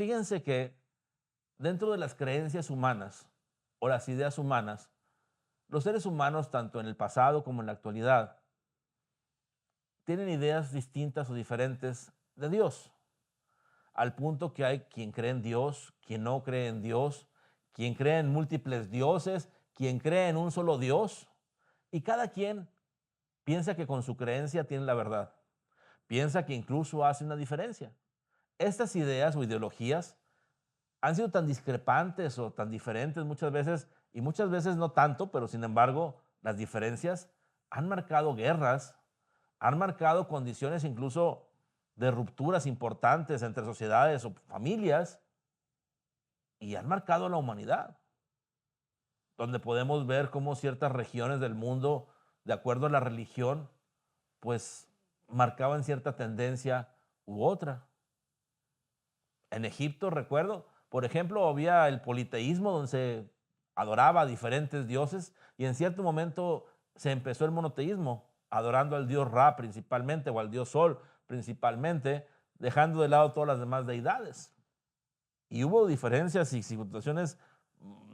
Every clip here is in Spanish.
Fíjense que dentro de las creencias humanas o las ideas humanas, los seres humanos, tanto en el pasado como en la actualidad, tienen ideas distintas o diferentes de Dios, al punto que hay quien cree en Dios, quien no cree en Dios, quien cree en múltiples dioses, quien cree en un solo Dios, y cada quien piensa que con su creencia tiene la verdad, piensa que incluso hace una diferencia. Estas ideas o ideologías han sido tan discrepantes o tan diferentes muchas veces, y muchas veces no tanto, pero sin embargo, las diferencias han marcado guerras, han marcado condiciones incluso de rupturas importantes entre sociedades o familias, y han marcado a la humanidad, donde podemos ver cómo ciertas regiones del mundo, de acuerdo a la religión, pues marcaban cierta tendencia u otra. En Egipto, recuerdo, por ejemplo, había el politeísmo donde se adoraba a diferentes dioses y en cierto momento se empezó el monoteísmo, adorando al dios Ra principalmente o al dios Sol principalmente, dejando de lado todas las demás deidades. Y hubo diferencias y situaciones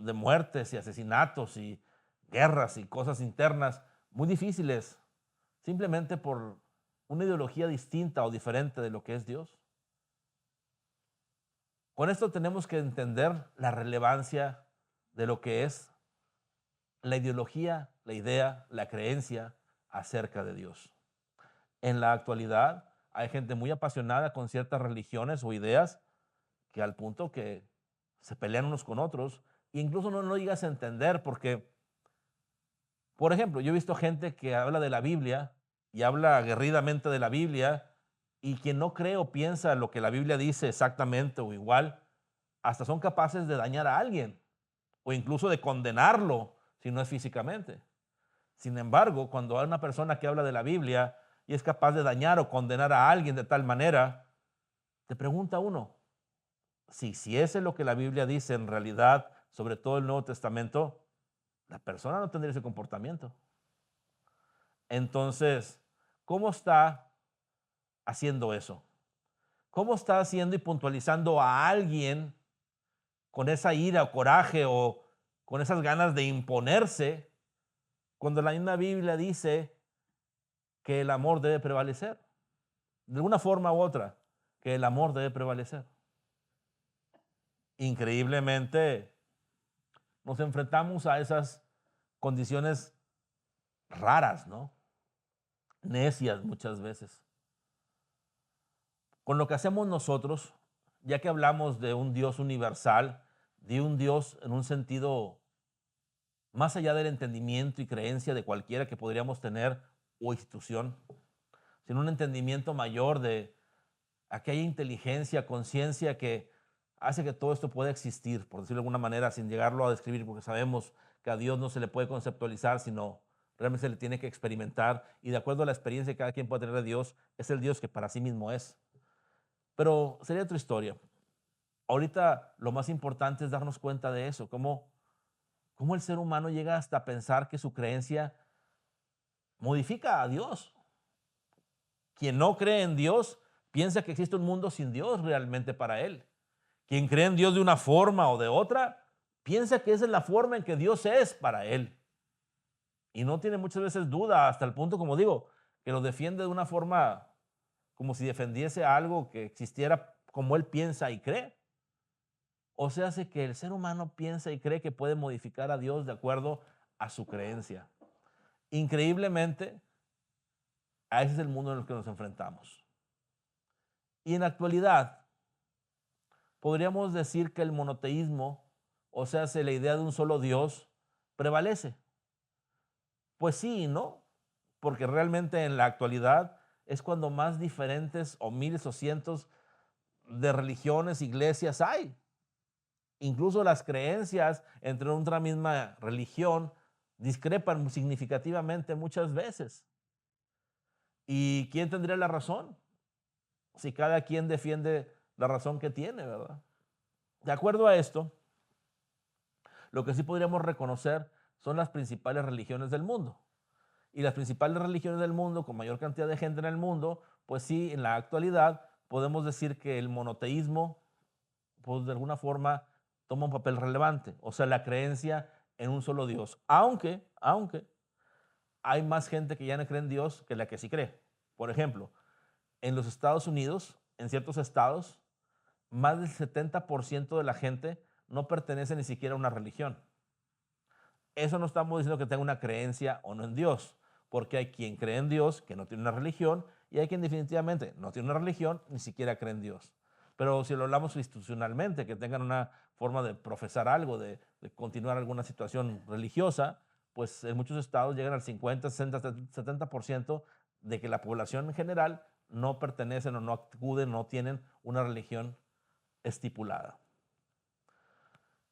de muertes y asesinatos y guerras y cosas internas muy difíciles, simplemente por una ideología distinta o diferente de lo que es Dios. Con esto tenemos que entender la relevancia de lo que es la ideología, la idea, la creencia acerca de Dios. En la actualidad hay gente muy apasionada con ciertas religiones o ideas que al punto que se pelean unos con otros e incluso no llegas a entender porque, por ejemplo, yo he visto gente que habla de la Biblia y habla aguerridamente de la Biblia y quien no cree o piensa lo que la Biblia dice exactamente o igual, hasta son capaces de dañar a alguien o incluso de condenarlo si no es físicamente. Sin embargo, cuando hay una persona que habla de la Biblia y es capaz de dañar o condenar a alguien de tal manera, te pregunta uno, si ese es lo que la Biblia dice en realidad, sobre todo el Nuevo Testamento, la persona no tendría ese comportamiento. Entonces, ¿cómo está haciendo eso? ¿Cómo está haciendo y puntualizando a alguien con esa ira o coraje o con esas ganas de imponerse, cuando la misma Biblia dice que el amor debe prevalecer? De una forma u otra, que el amor debe prevalecer. Increíblemente, nos enfrentamos a esas condiciones raras, ¿no? Necias muchas veces. Con lo que hacemos nosotros, ya que hablamos de un Dios universal, de un Dios en un sentido más allá del entendimiento y creencia de cualquiera que podríamos tener o institución, sino un entendimiento mayor de aquella inteligencia, conciencia que hace que todo esto pueda existir, por decirlo de alguna manera, sin llegarlo a describir, porque sabemos que a Dios no se le puede conceptualizar, sino realmente se le tiene que experimentar, y de acuerdo a la experiencia que cada quien puede tener de Dios, es el Dios que para sí mismo es. Pero sería otra historia. Ahorita lo más importante es darnos cuenta de eso, cómo el ser humano llega hasta pensar que su creencia modifica a Dios. Quien no cree en Dios piensa que existe un mundo sin Dios realmente para él. Quien cree en Dios de una forma o de otra, piensa que esa es la forma en que Dios es para él. Y no tiene muchas veces duda, hasta el punto, como digo, que lo defiende de una forma como si defendiese algo que existiera como él piensa y cree. O sea, hace que el ser humano piensa y cree que puede modificar a Dios de acuerdo a su creencia. Increíblemente, a ese es el mundo en el que nos enfrentamos. Y en la actualidad, podríamos decir que el monoteísmo, o sea, la idea de un solo Dios, prevalece. Pues sí y no, porque realmente en la actualidad es cuando más diferentes o miles o cientos de religiones, iglesias hay. Incluso las creencias entre una misma religión discrepan significativamente muchas veces. ¿Y quién tendría la razón? Si cada quien defiende la razón que tiene, ¿verdad? De acuerdo a esto, lo que sí podríamos reconocer son las principales religiones del mundo. Y las principales religiones del mundo, con mayor cantidad de gente en el mundo, pues sí, en la actualidad podemos decir que el monoteísmo pues de alguna forma toma un papel relevante, o sea, la creencia en un solo Dios, aunque hay más gente que ya no cree en Dios que la que sí cree. Por ejemplo, en los Estados Unidos, en ciertos estados, más del 70% de la gente no pertenece ni siquiera a una religión. Eso no estamos diciendo que tenga una creencia o no en Dios, porque hay quien cree en Dios que no tiene una religión y hay quien definitivamente no tiene una religión ni siquiera cree en Dios. Pero si lo hablamos institucionalmente, que tengan una forma de profesar algo, de continuar alguna situación religiosa, pues en muchos estados llegan al 50, 60, 70% de que la población en general no pertenecen o no acuden, no tienen una religión estipulada.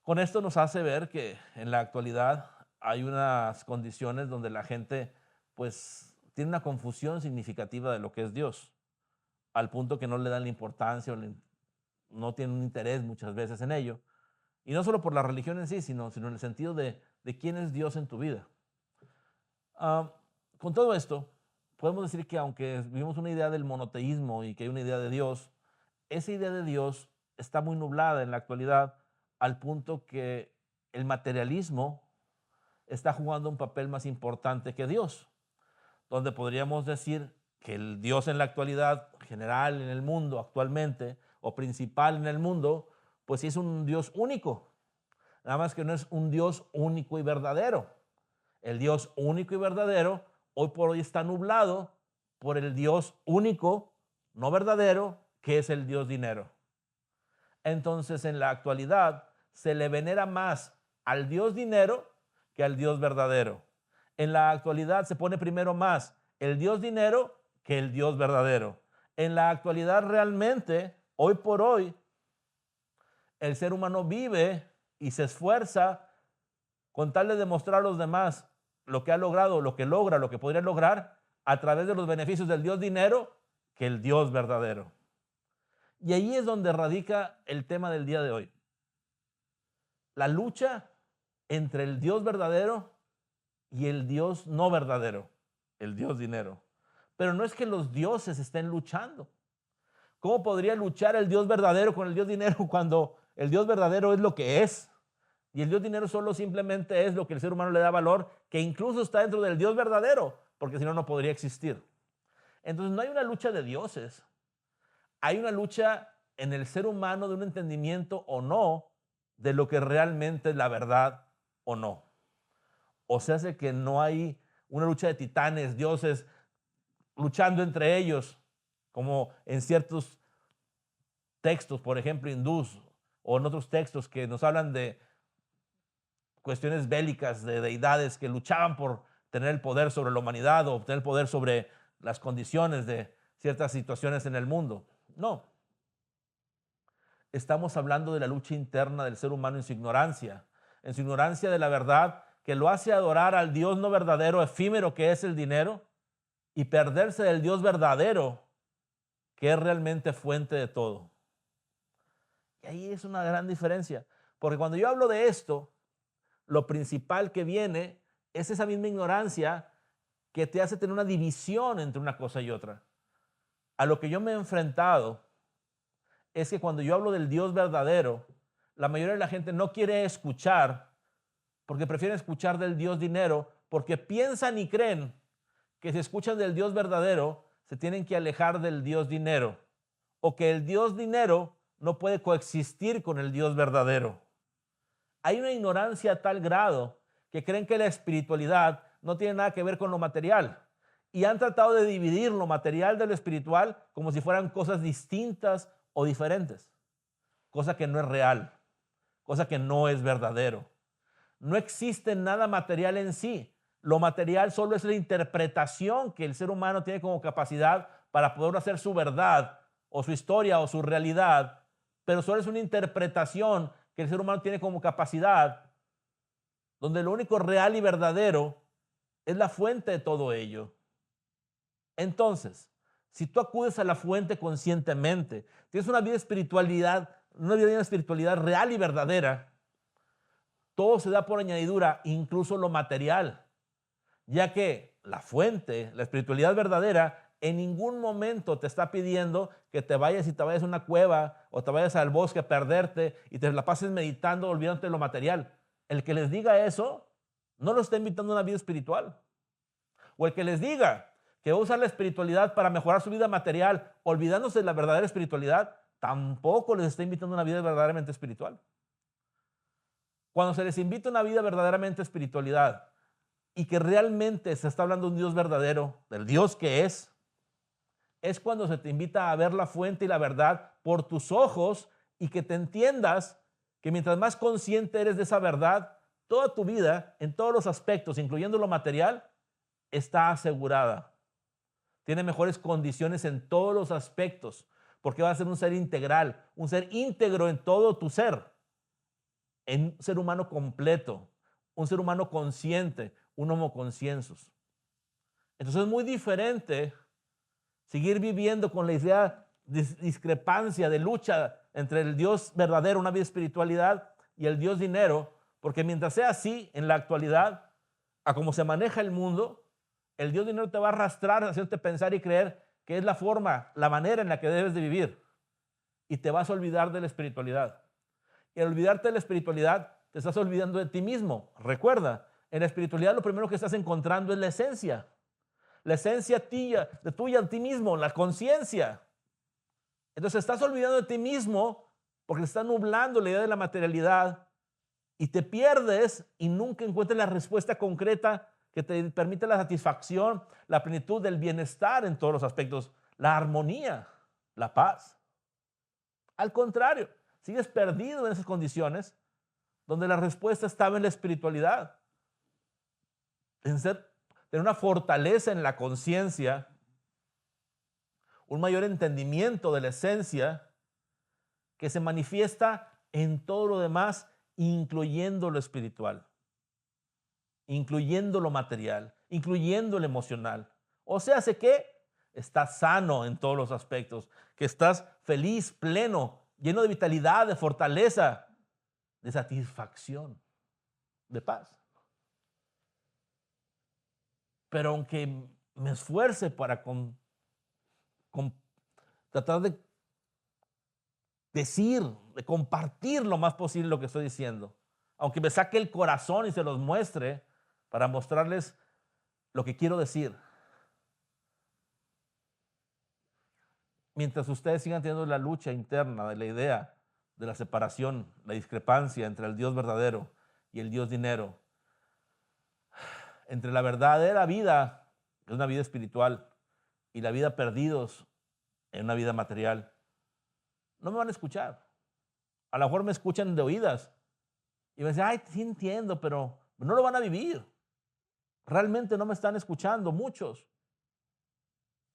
Con esto nos hace ver que en la actualidad hay unas condiciones donde la gente pues tiene una confusión significativa de lo que es Dios, al punto que no le dan la importancia o no tienen un interés muchas veces en ello. Y no solo por la religión en sí, sino en el sentido de quién es Dios en tu vida. Ah, con todo esto, podemos decir que aunque vivimos una idea del monoteísmo y que hay una idea de Dios, esa idea de Dios está muy nublada en la actualidad al punto que el materialismo está jugando un papel más importante que Dios, donde podríamos decir que el Dios en la actualidad, general en el mundo actualmente, o principal en el mundo, pues sí es un Dios único, nada más que no es un Dios único y verdadero. El Dios único y verdadero hoy por hoy está nublado por el Dios único, no verdadero, que es el Dios dinero. Entonces, en la actualidad se le venera más al Dios dinero que al Dios verdadero. En la actualidad se pone primero más el Dios dinero que el Dios verdadero. En la actualidad realmente, hoy por hoy, el ser humano vive y se esfuerza con tal de demostrar a los demás lo que ha logrado, lo que logra, lo que podría lograr a través de los beneficios del Dios dinero que el Dios verdadero. Y ahí es donde radica el tema del día de hoy. La lucha entre el Dios verdadero y el Dios no verdadero, el Dios dinero. Pero no es que los dioses estén luchando. ¿Cómo podría luchar el Dios verdadero con el Dios dinero cuando el Dios verdadero es lo que es? Y el Dios dinero solo simplemente es lo que el ser humano le da valor, que incluso está dentro del Dios verdadero, porque si no, no podría existir. Entonces no hay una lucha de dioses. Hay una lucha en el ser humano de un entendimiento o no de lo que realmente es la verdad o no. O sea, hace que no hay una lucha de titanes, dioses, luchando entre ellos, como en ciertos textos, por ejemplo, hindús, o en otros textos que nos hablan de cuestiones bélicas, de deidades que luchaban por tener el poder sobre la humanidad o obtener el poder sobre las condiciones de ciertas situaciones en el mundo. No. Estamos hablando de la lucha interna del ser humano en su ignorancia de la verdad, que lo hace adorar al Dios no verdadero, efímero que es el dinero, y perderse del Dios verdadero, que es realmente fuente de todo. Y ahí es una gran diferencia, porque cuando yo hablo de esto, lo principal que viene es esa misma ignorancia que te hace tener una división entre una cosa y otra. A lo que yo me he enfrentado es que cuando yo hablo del Dios verdadero, la mayoría de la gente no quiere escuchar porque prefieren escuchar del Dios dinero porque piensan y creen que si escuchan del Dios verdadero se tienen que alejar del Dios dinero o que el Dios dinero no puede coexistir con el Dios verdadero. Hay una ignorancia a tal grado que creen que la espiritualidad no tiene nada que ver con lo material y han tratado de dividir lo material de lo espiritual como si fueran cosas distintas o diferentes, cosa que no es real, cosa que no es verdadero. No existe nada material en sí. Lo material solo es la interpretación que el ser humano tiene como capacidad para poder hacer su verdad o su historia o su realidad, pero solo es una interpretación que el ser humano tiene como capacidad, donde lo único real y verdadero es la fuente de todo ello. Entonces, si tú acudes a la fuente conscientemente, tienes una vida de espiritualidad real y verdadera, todo se da por añadidura, incluso lo material, ya que la fuente, la espiritualidad verdadera, en ningún momento te está pidiendo que te vayas a una cueva o te vayas al bosque a perderte y te la pases meditando, olvidándote de lo material. El que les diga eso no lo está invitando a una vida espiritual. O el que les diga que va a usar la espiritualidad para mejorar su vida material, olvidándose de la verdadera espiritualidad, tampoco les está invitando a una vida verdaderamente espiritual. Cuando se les invita a una vida verdaderamente espiritualidad y que realmente se está hablando de un Dios verdadero, del Dios que es cuando se te invita a ver la fuente y la verdad por tus ojos y que te entiendas que mientras más consciente eres de esa verdad, toda tu vida, en todos los aspectos, incluyendo lo material, está asegurada. Tiene mejores condiciones en todos los aspectos, porque va a ser un ser integral, un ser íntegro en todo tu ser, en un ser humano completo, un ser humano consciente, un homo consciensus. Entonces es muy diferente seguir viviendo con la idea de discrepancia, de lucha entre el Dios verdadero, una vida de espiritualidad, y el Dios dinero, porque mientras sea así en la actualidad, a cómo se maneja el mundo, el Dios dinero te va a arrastrar, haciéndote pensar y creer que es la forma, la manera en la que debes de vivir, y te vas a olvidar de la espiritualidad. Y al olvidarte de la espiritualidad, te estás olvidando de ti mismo. Recuerda, en la espiritualidad lo primero que estás encontrando es la esencia tuya, de ti mismo, la conciencia. Entonces estás olvidando de ti mismo porque te está nublando la idea de la materialidad y te pierdes y nunca encuentras la respuesta concreta que te permite la satisfacción, la plenitud del bienestar en todos los aspectos, la armonía, la paz. Al contrario, sigues perdido en esas condiciones donde la respuesta estaba en la espiritualidad, en tener una fortaleza en la conciencia, un mayor entendimiento de la esencia que se manifiesta en todo lo demás, incluyendo lo espiritual, incluyendo lo material, incluyendo lo emocional. O sea, sé que estás sano en todos los aspectos, que estás feliz, pleno, lleno de vitalidad, de fortaleza, de satisfacción, de paz. Pero aunque me esfuerce para tratar de decir, de compartir lo más posible lo que estoy diciendo, aunque me saque el corazón y se los muestre para mostrarles lo que quiero decir, mientras ustedes sigan teniendo la lucha interna de la idea de la separación, la discrepancia entre el Dios verdadero y el Dios dinero, entre la verdadera vida, que es una vida espiritual, y la vida perdidos en una vida material, no me van a escuchar. A lo mejor me escuchan de oídas y me dicen, ay, sí entiendo, pero no lo van a vivir. Realmente no me están escuchando muchos.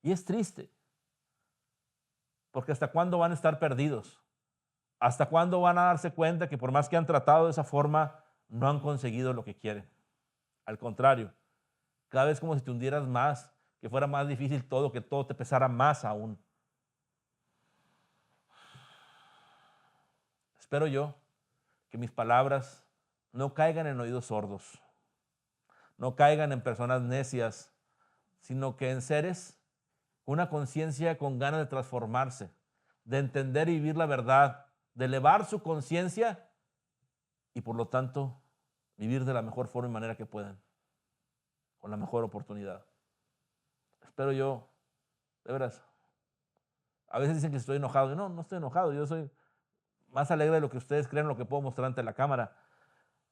Y es triste. Porque ¿hasta cuándo van a estar perdidos? ¿Hasta cuándo van a darse cuenta que por más que han tratado de esa forma, no han conseguido lo que quieren? Al contrario, cada vez como si te hundieras más, que fuera más difícil todo, que todo te pesara más aún. Espero yo que mis palabras no caigan en oídos sordos, no caigan en personas necias, sino que en seres con una conciencia con ganas de transformarse, de entender y vivir la verdad, de elevar su conciencia y por lo tanto vivir de la mejor forma y manera que puedan, con la mejor oportunidad. Espero yo, de veras. A veces dicen que estoy enojado. No, no estoy enojado. Yo soy más alegre de lo que ustedes creen, lo que puedo mostrar ante la cámara.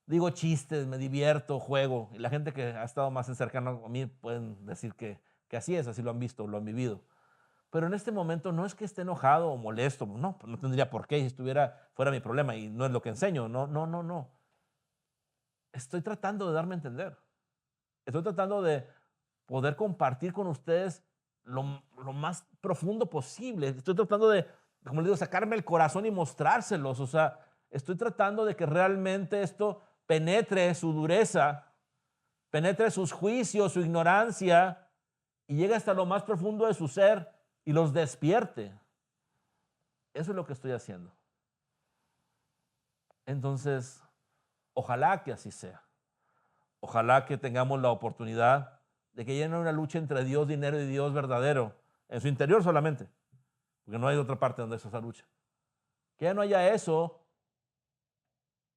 Digo chistes, me divierto, juego. Y la gente que ha estado más cercana a mí pueden decir que así es, así lo han visto, lo han vivido. Pero en este momento no es que esté enojado o molesto. No, no tendría por qué si fuera mi problema y no es lo que enseño. No, no, no, no. Estoy tratando de darme a entender. Estoy tratando de poder compartir con ustedes lo más profundo posible. Estoy tratando de, como les digo, sacarme el corazón y mostrárselos. O sea, estoy tratando de que realmente esto penetre su dureza, penetre sus juicios, su ignorancia y llegue hasta lo más profundo de su ser y los despierte. Eso es lo que estoy haciendo. Entonces, ojalá que así sea. Ojalá que tengamos la oportunidad de que haya una lucha entre Dios dinero y Dios verdadero, en su interior solamente, porque no hay otra parte donde eso se lucha. Que ya no haya eso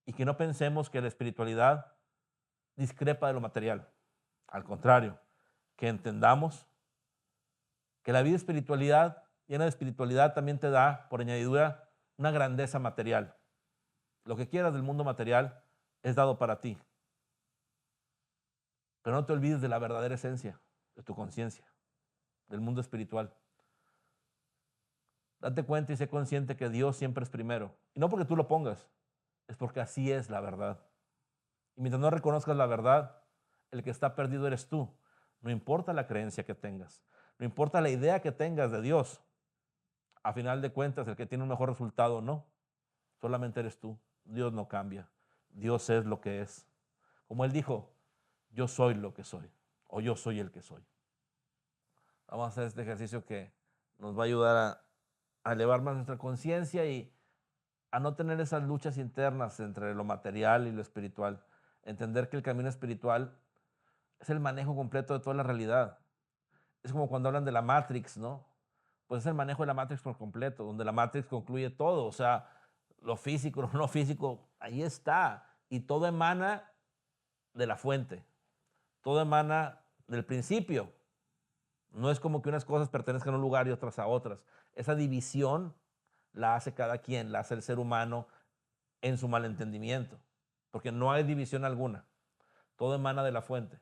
y que no pensemos que la espiritualidad discrepa de lo material. Al contrario, que entendamos que la vida espiritualidad, llena de espiritualidad, también te da, por añadidura, una grandeza material. Lo que quieras del mundo material es dado para ti. Pero no te olvides de la verdadera esencia de tu conciencia, del mundo espiritual. Date cuenta y sé consciente que Dios siempre es primero. Y no porque tú lo pongas, es porque así es la verdad. Y mientras no reconozcas la verdad, el que está perdido eres tú. No importa la creencia que tengas, no importa la idea que tengas de Dios. A final de cuentas, el que tiene un mejor resultado no. Solamente eres tú. Dios no cambia. Dios es lo que es. Como Él dijo, yo soy lo que soy. O yo soy el que soy. Vamos a hacer este ejercicio que nos va a ayudar a elevar más nuestra conciencia y a no tener esas luchas internas entre lo material y lo espiritual. Entender que el camino espiritual es el manejo completo de toda la realidad. Es como cuando hablan de la Matrix, ¿no? Pues es el manejo de la Matrix por completo, donde la Matrix concluye todo, o sea, lo físico, lo no físico, ahí está. Y todo emana de la fuente, todo emana del principio. No es como que unas cosas pertenezcan a un lugar y otras a otras. Esa división la hace cada quien, la hace el ser humano en su malentendimiento, porque no hay división alguna. Todo emana de la fuente.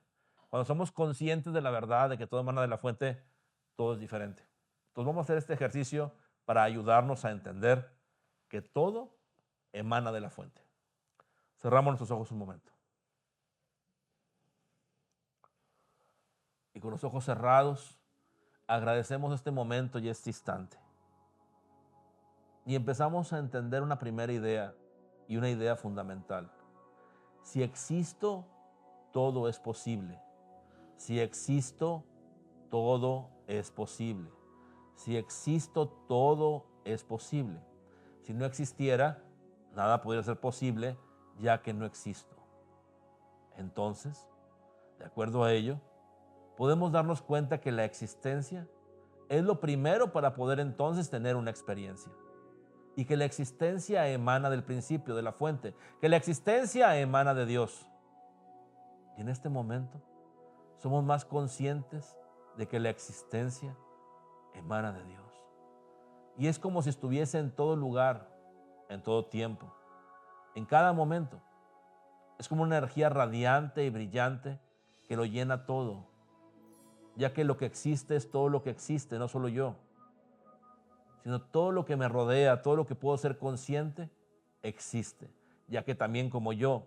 Cuando somos conscientes de la verdad, de que todo emana de la fuente, todo es diferente. Entonces vamos a hacer este ejercicio para ayudarnos a entender que todo emana de la fuente. Cerramos nuestros ojos un momento. Y con los ojos cerrados, agradecemos este momento y este instante. Y empezamos a entender una primera idea y una idea fundamental. Si existo, todo es posible. Si existo, todo es posible. Si existo, todo es posible. Si no existiera, nada podría ser posible, ya que no existo. Entonces, de acuerdo a ello, podemos darnos cuenta que la existencia es lo primero para poder entonces tener una experiencia. Y que la existencia emana del principio, de la fuente, que la existencia emana de Dios. Y en este momento somos más conscientes de que la existencia emana de Dios. Y es como si estuviese en todo lugar, en todo tiempo, en cada momento. Es como una energía radiante y brillante que lo llena todo, ya que lo que existe es todo lo que existe, no solo yo, sino todo lo que me rodea, todo lo que puedo ser consciente, existe, ya que también como yo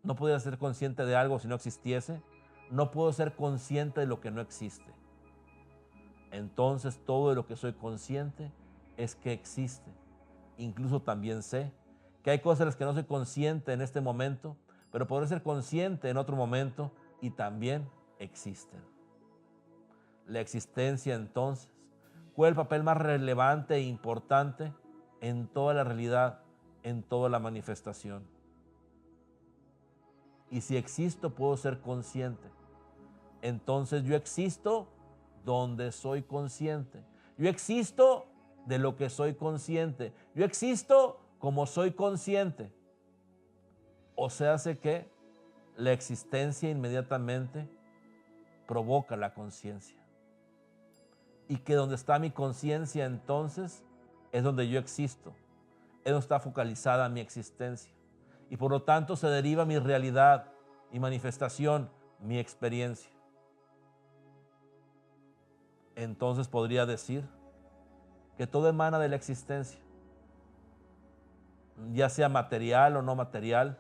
no pudiera ser consciente de algo si no existiese, no puedo ser consciente de lo que no existe. Entonces todo de lo que soy consciente es que existe. Incluso también sé que hay cosas de las que no soy consciente en este momento, pero podré ser consciente en otro momento y también existen. La existencia entonces juega el papel más relevante e importante en toda la realidad, en toda la manifestación. Y si existo, puedo ser consciente. Entonces yo existo donde soy consciente. Yo existo de lo que soy consciente. Yo existo como soy consciente. O sea, hace que la existencia inmediatamente provoca la conciencia. Y que donde está mi conciencia entonces es donde yo existo. Es donde está focalizada mi existencia. Y por lo tanto se deriva mi realidad, mi manifestación, mi experiencia. Entonces podría decir que todo emana de la existencia. Ya sea material o no material,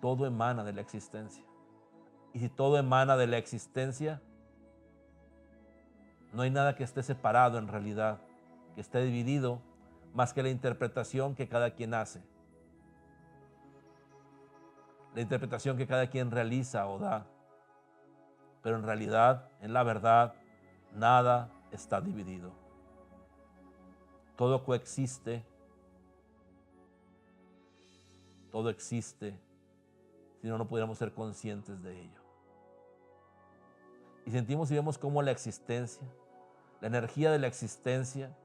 todo emana de la existencia. Y si todo emana de la existencia, no hay nada que esté separado en realidad, que esté dividido, más que la interpretación que cada quien hace. La interpretación que cada quien realiza o da. Pero en realidad, en la verdad, nada está dividido. Todo coexiste, todo existe, si no, no pudiéramos ser conscientes de ello. Y sentimos y vemos cómo la existencia, La energía de la existencia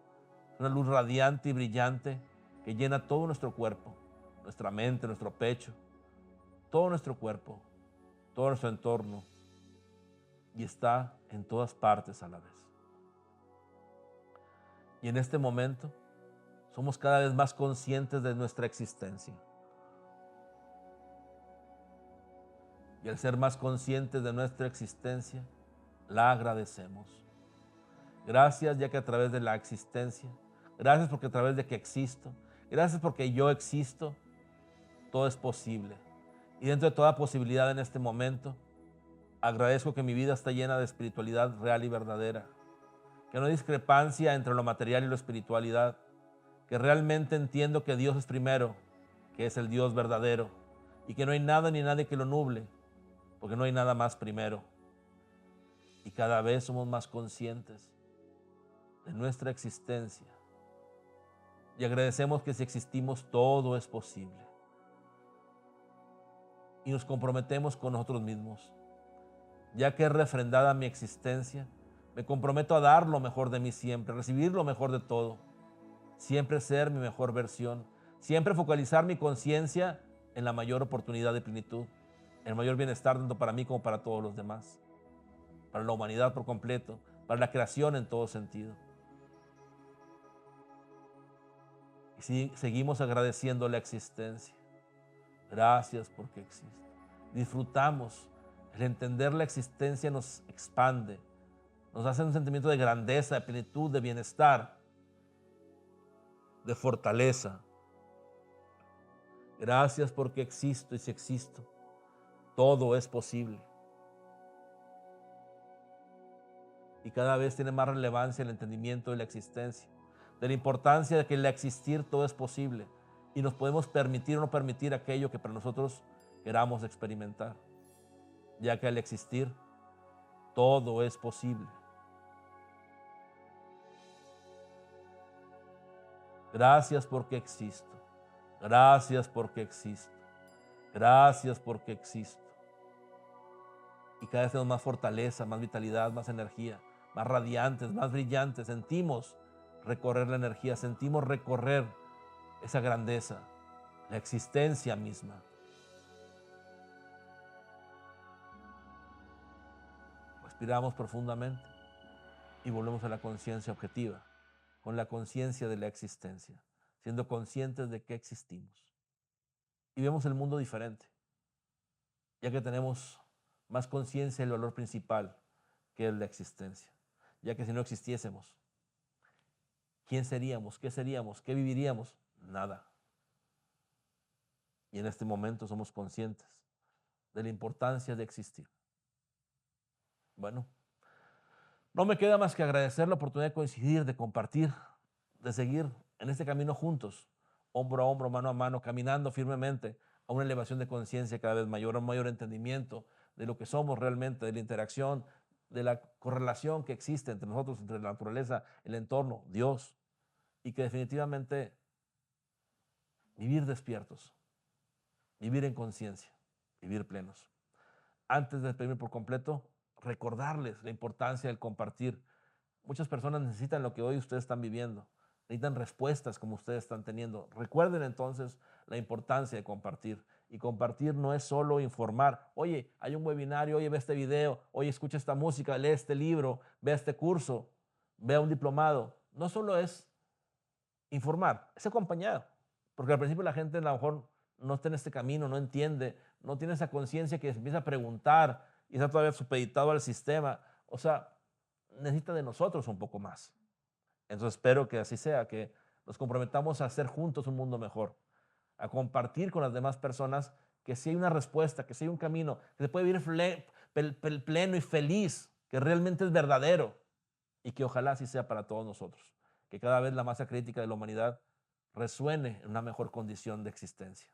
es una luz radiante y brillante que llena todo nuestro cuerpo, nuestra mente, nuestro pecho, todo nuestro cuerpo, todo nuestro entorno, y está en todas partes a la vez. Y en este momento somos cada vez más conscientes de nuestra existencia. Y al ser más conscientes de nuestra existencia, la agradecemos. Gracias, ya que a través de la existencia, gracias porque a través de que existo, gracias porque yo existo, todo es posible. Y dentro de toda posibilidad en este momento, agradezco que mi vida está llena de espiritualidad real y verdadera, que no hay discrepancia entre lo material y lo espiritualidad, que realmente entiendo que Dios es primero, que es el Dios verdadero, y que no hay nada ni nadie que lo nuble, porque no hay nada más primero. Y cada vez somos más conscientes de nuestra existencia y agradecemos que si existimos todo es posible. Y nos comprometemos con nosotros mismos. Ya que es refrendada mi existencia, me comprometo a dar lo mejor de mí siempre, recibir lo mejor de todo, siempre ser mi mejor versión, siempre focalizar mi conciencia en la mayor oportunidad de plenitud, el mayor bienestar tanto para mí como para todos los demás, para la humanidad por completo, para la creación en todo sentido. Y si seguimos agradeciendo la existencia, gracias porque existe. Disfrutamos, el entender la existencia nos expande, nos hace un sentimiento de grandeza, de plenitud, de bienestar, de fortaleza. Gracias porque existo y si existo, todo es posible. Y cada vez tiene más relevancia el entendimiento de la existencia, de la importancia de que al existir todo es posible y nos podemos permitir o no permitir aquello que para nosotros queramos experimentar, ya que al existir todo es posible. Gracias porque existo. Gracias porque existo. Gracias porque existo. Y cada vez tenemos más fortaleza, más vitalidad, más energía, más radiantes, más brillantes. Sentimos recorrer la energía, sentimos recorrer esa grandeza, la existencia misma. Respiramos profundamente y volvemos a la conciencia objetiva, con la conciencia de la existencia, siendo conscientes de que existimos. Y vemos el mundo diferente, ya que tenemos más conciencia del valor principal que es la existencia, ya que si no existiésemos, ¿quién seríamos? ¿Qué seríamos? ¿Qué viviríamos? Nada. Y en este momento somos conscientes de la importancia de existir. Bueno, no me queda más que agradecer la oportunidad de coincidir, de compartir, de seguir en este camino juntos, hombro a hombro, mano a mano, caminando firmemente a una elevación de conciencia cada vez mayor, a un mayor entendimiento de lo que somos realmente, de la interacción, de la correlación que existe entre nosotros, entre la naturaleza, el entorno, Dios, y que definitivamente vivir despiertos, vivir en conciencia, vivir plenos. Antes de despedirme por completo, recordarles la importancia del compartir. Muchas personas necesitan lo que hoy ustedes están viviendo, necesitan respuestas como ustedes están teniendo. Recuerden entonces la importancia de compartir. Y compartir no es solo informar. Oye, hay un webinario, oye, ve este video, oye, escucha esta música, lee este libro, ve este curso, ve un diplomado. No solo es informar, es acompañar. Porque al principio la gente a lo mejor no está en este camino, no entiende, no tiene esa conciencia que se empieza a preguntar y está todavía supeditado al sistema. O sea, necesita de nosotros un poco más. Entonces espero que así sea, que nos comprometamos a hacer juntos un mundo mejor, a compartir con las demás personas que sí hay una respuesta, que sí hay un camino, que se puede vivir pleno y feliz, que realmente es verdadero y que ojalá así sea para todos nosotros, que cada vez la masa crítica de la humanidad resuene en una mejor condición de existencia.